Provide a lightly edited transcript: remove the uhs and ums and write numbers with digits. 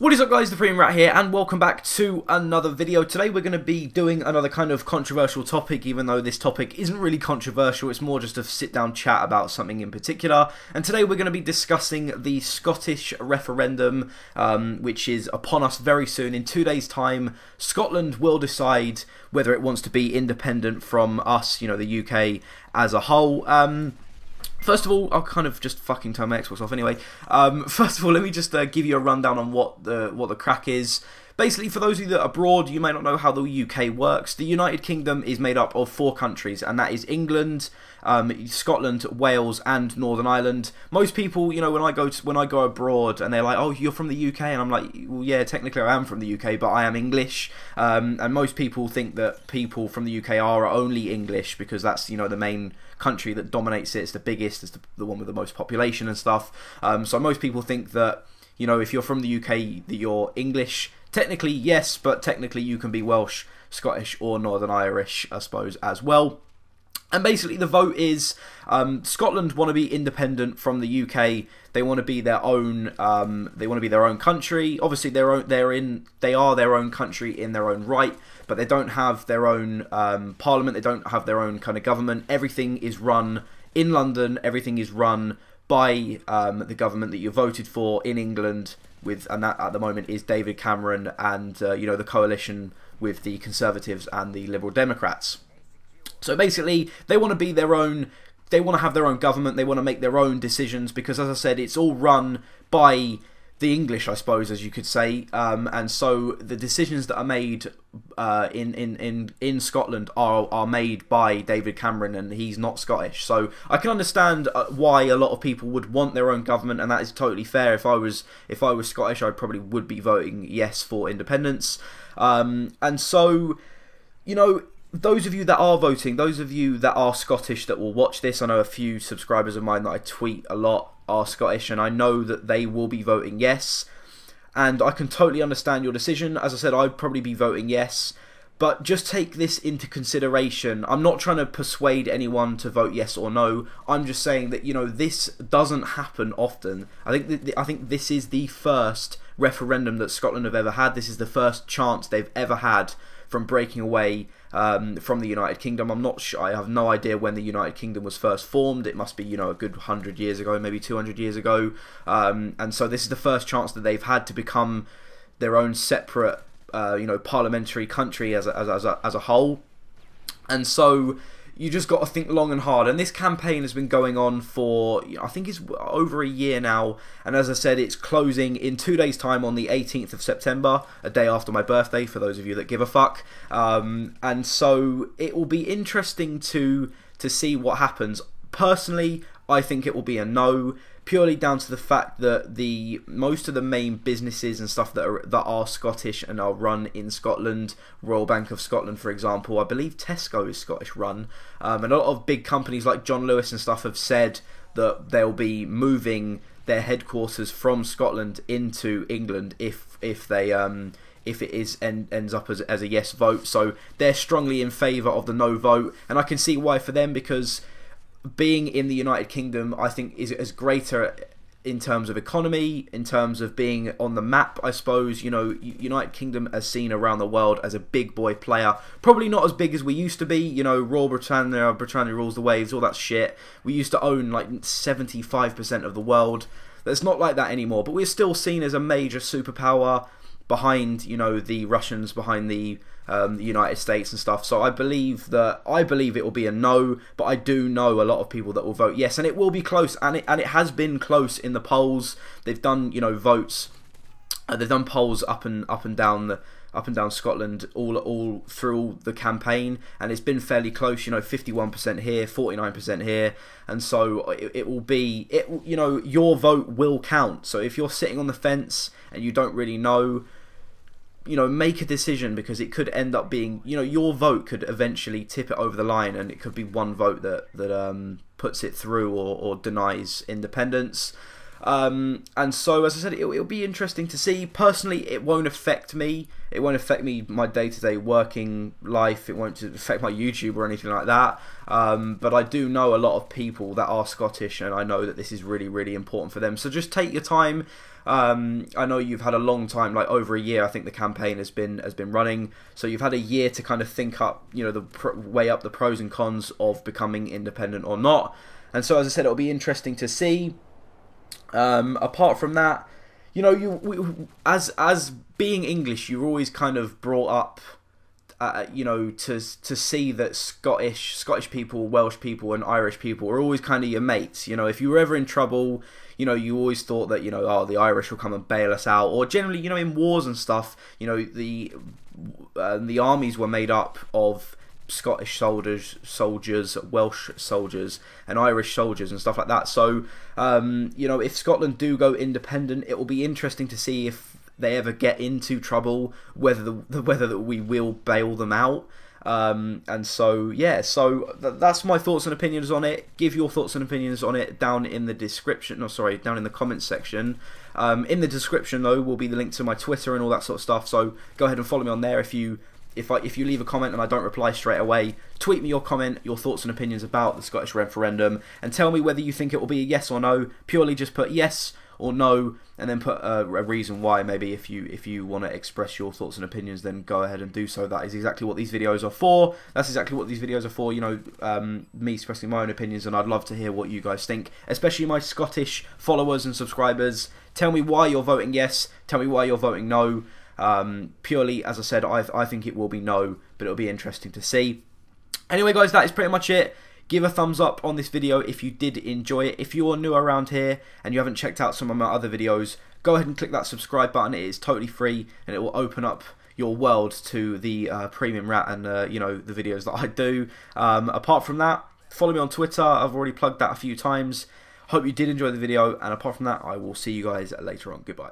What is up, guys? ThePremiumRat here, and welcome back to another video. Today we're going to be doing another kind of controversial topic, even though this topic isn't really controversial. It's more just a sit-down chat about something in particular. And today we're going to be discussing the Scottish Referendum, which is upon us very soon. In 2 days' time, Scotland will decide whether it wants to be independent from us, you know, the UK as a whole. First of all, I'll kind of just fucking turn my Xbox off anyway. First of all, let me just give you a rundown on what the crack is. Basically, for those of you that are abroad, you may not know how the UK works. The United Kingdom is made up of 4 countries, and that is England, Scotland, Wales, and Northern Ireland. Most people, you know, when I go abroad, and they're like, "Oh, you're from the UK," and I'm like, "Well, yeah, technically I am from the UK, but I am English." And most people think that people from the UK are only English because that's, you know, the main country that dominates it. It's the biggest. It's the one with the most population and stuff. So most people think that, you know, if you're from the UK, that you're English. Technically, yes, but technically you can be Welsh, Scottish, or Northern Irish, I suppose, as well. And basically, the vote is Scotland want to be independent from the UK. They want to be their own. They want to be their own country. Obviously, they are their own country in their own right, but they don't have their own parliament. They don't have their own kind of government. Everything is run in London. Everything is run by the government that you voted for in England. And that at the moment is David Cameron and you know, the coalition with the Conservatives and the Liberal Democrats. So basically, they want to be their own. They want to have their own government. They want to make their own decisions because, as I said, it's all run by the English, I suppose, as you could say. And so the decisions that are made in Scotland are made by David Cameron, and he's not Scottish. So I can understand why a lot of people would want their own government, and that is totally fair. If I was Scottish, I probably would be voting yes for independence. And so, you know, those of you that are voting, those of you that are Scottish that will watch this, I know a few subscribers of mine that I tweet a lot are Scottish, and I know that they will be voting yes, and I can totally understand your decision. As I said, I'd probably be voting yes, but just take this into consideration. I'm not trying to persuade anyone to vote yes or no. I'm just saying that, you know, this doesn't happen often. I think this is the first referendum that Scotland have ever had. This is the first chance they've ever had from breaking away from the United Kingdom. I'm not sure. I have no idea when the United Kingdom was first formed. It must be, you know, a good 100 years ago, maybe 200 years ago. And so this is the first chance that they've had to become their own separate, you know, parliamentary country as a whole. And so you just got to think long and hard. And this campaign has been going on for, I think it's over a year now. And as I said, it's closing in 2 days' time on the 18th of September, a day after my birthday, for those of you that give a fuck. And so it will be interesting to see what happens. Personally, I think it will be a no, purely down to the fact that most of the main businesses and stuff that are Scottish and are run in Scotland, Royal Bank of Scotland, for example, I believe Tesco is Scottish run, and a lot of big companies like John Lewis and stuff have said that they'll be moving their headquarters from Scotland into England if it ends up as a yes vote. So they're strongly in favour of the no vote, and I can see why for them, because being in the United Kingdom, I think, is greater in terms of economy, in terms of being on the map, I suppose. You know, United Kingdom is seen around the world as a big boy player. Probably not as big as we used to be. You know, Royal Britannia, Britannia rules the waves, all that shit. We used to own like 75% of the world. It's not like that anymore, but we're still seen as a major superpower behind, you know, the Russians, behind the United States and stuff. So I believe it will be a no, but I do know a lot of people that will vote yes, and it will be close, and it has been close in the polls. They've done, you know, votes. They've done polls up and down Scotland all through the campaign, and it's been fairly close. You know, 51% here, 49% here, and so it will be. You know, your vote will count. So if you're sitting on the fence and you don't really know, you know, make a decision, because it could end up being, you know, your vote could eventually tip it over the line, and it could be one vote that puts it through or denies independence. And so, as I said, it'll be interesting to see. Personally, it won't affect me. It won't affect me, my day-to-day working life. It won't affect my YouTube or anything like that. But I do know a lot of people that are Scottish, and I know that this is really, really important for them. So just take your time. I know you've had a long time, like over a year. I think the campaign has been running, so you've had a year to kind of think up, you know, weigh up the pros and cons of becoming independent or not. And so, as I said, it'll be interesting to see. Apart from that, you know, as being English, you're always kind of brought up, you know, to see that Scottish people, Welsh people, and Irish people are always kind of your mates. You know, if you were ever in trouble, you know, you always thought that, you know, oh, the Irish will come and bail us out. Or generally, you know, in wars and stuff, you know, the armies were made up of Scottish soldiers, Welsh soldiers, and Irish soldiers and stuff like that. So, you know, if Scotland do go independent, it will be interesting to see if they ever get into trouble, whether we will bail them out. And so, yeah, so that's my thoughts and opinions on it. Give your thoughts and opinions on it down in the description. No, sorry, down in the comments section. In the description, though, will be the link to my Twitter and all that sort of stuff. So go ahead and follow me on there. If you leave a comment and I don't reply straight away, tweet me your comment, your thoughts and opinions about the Scottish referendum, and tell me whether you think it will be a yes or no. Purely just put yes or no, and then put a reason why. Maybe if you want to express your thoughts and opinions, then go ahead and do so. That is exactly what these videos are for. That's exactly what these videos are for. You know, me expressing my own opinions, and I'd love to hear what you guys think, especially my Scottish followers and subscribers. Tell me why you're voting yes. Tell me why you're voting no. Purely, as I said, I think it will be no, but it'll be interesting to see. Anyway, guys, that is pretty much it. Give a thumbs up on this video if you did enjoy it. If you're new around here and you haven't checked out some of my other videos, go ahead and click that subscribe button. It is totally free, and it will open up your world to the Premium Rat and you know, the videos that I do. Apart from that, follow me on Twitter. I've already plugged that a few times. Hope you did enjoy the video, and apart from that, I will see you guys later on. Goodbye.